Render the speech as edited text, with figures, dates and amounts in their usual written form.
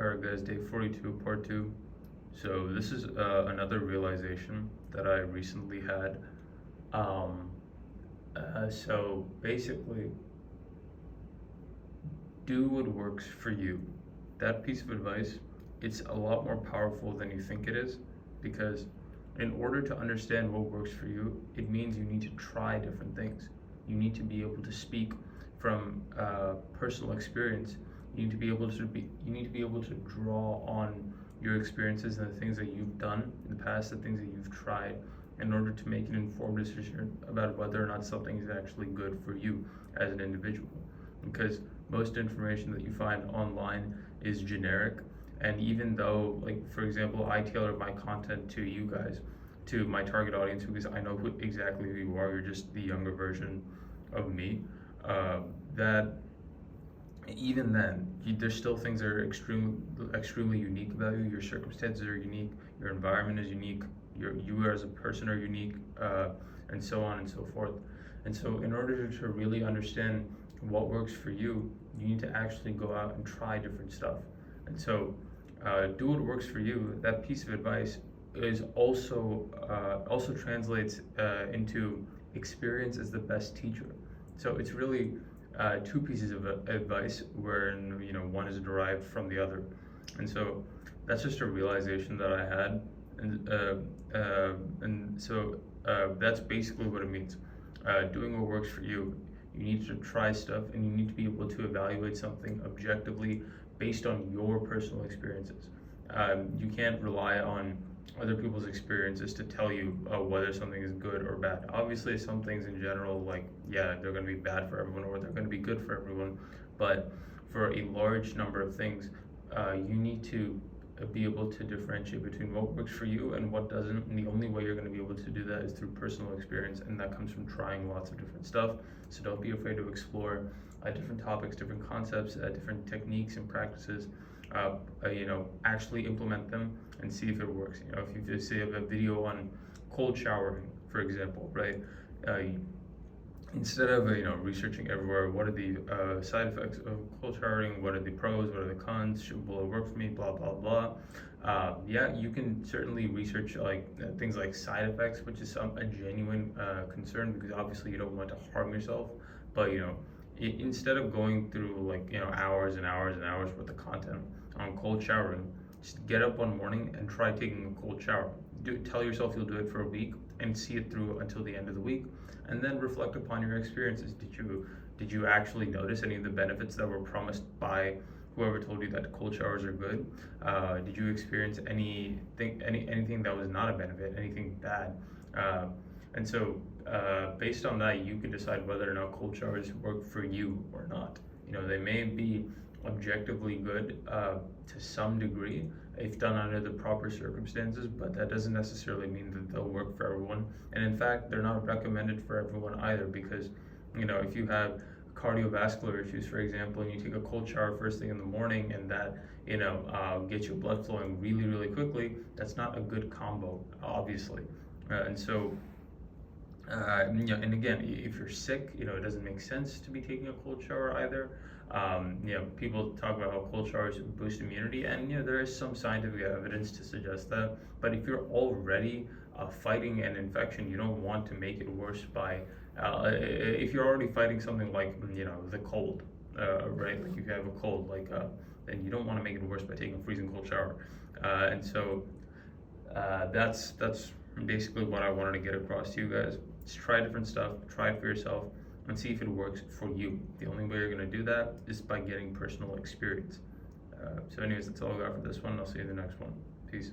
Alright guys, day 42, part 2. So this is another realization that I recently had. Um, so basically, do what works for you. That piece of advice, it's a lot more powerful than you think it is, because in order to understand what works for you, it means you need to try different things. You need to be able to speak from personal experience. You need to be able to draw on your experiences and the things that you've done in the past, the things that you've tried, in order to make an informed decision about whether or not something is actually good for you as an individual. Because most information that you find online is generic, and even though, like, for example, I tailor my content to you guys, to my target audience, because I know exactly who you are. You're just the younger version of me. That even then, there's still things that are extremely unique about you. Your circumstances are unique. Your environment is unique. You as a person are unique, and so on and so forth. And so, in order to really understand what works for you, you need to actually go out and try different stuff. And so, do what works for you. That piece of advice is also translates into experience as the best teacher. So it's really two pieces of advice, where one is derived from the other. And so that's just a realization that I had, and so that's basically what it means. Doing what works for you. You need to try stuff, and you need to be able to evaluate something objectively based on your personal experiences. You can't rely on other people's experiences to tell you whether something is good or bad. Obviously, some things in general, like, yeah, they're going to be bad for everyone, or they're going to be good for everyone. But for a large number of things, you need to be able to differentiate between what works for you and what doesn't. And the only way you're going to be able to do that is through personal experience, and that comes from trying lots of different stuff. So don't be afraid to explore different topics, different concepts, different techniques and practices. Actually implement them and see if it works. If you just say have a video on cold showering, for example, right? Instead of researching everywhere, what are the side effects of cold showering? What are the pros? What are the cons? Will it work for me? Blah blah blah. Yeah, you can certainly research things like side effects, which is a genuine concern, because obviously you don't want to harm yourself. But instead of going through hours and hours and hours worth of content on cold showering, just get up one morning and try taking a cold shower. Tell yourself you'll do it for a week and see it through until the end of the week, and then reflect upon your experiences. Did you actually notice any of the benefits that were promised by whoever told you that cold showers are good? Did you experience anything that was not a benefit, anything bad? And so, based on that, you can decide whether or not cold showers work for you or not. They may be objectively good to some degree if done under the proper circumstances, but that doesn't necessarily mean that they'll work for everyone. And in fact, they're not recommended for everyone either, because if you have cardiovascular issues, for example, and you take a cold shower first thing in the morning, and that gets your blood flowing really, really quickly, that's not a good combo, obviously. And so, and again, if you're sick, it doesn't make sense to be taking a cold shower either. People talk about how cold showers boost immunity, and there is some scientific evidence to suggest that. But if you're already fighting an infection, you don't want to make it worse by if you're already fighting something like the cold, right? Like if you have a cold, then you don't want to make it worse by taking a freezing cold shower. And so that's basically what I wanted to get across to you guys. Just try different stuff, try it for yourself, and see if it works for you. The only way you're going to do that is by getting personal experience. So anyways, that's all I got for this one. I'll see you in the next one. Peace.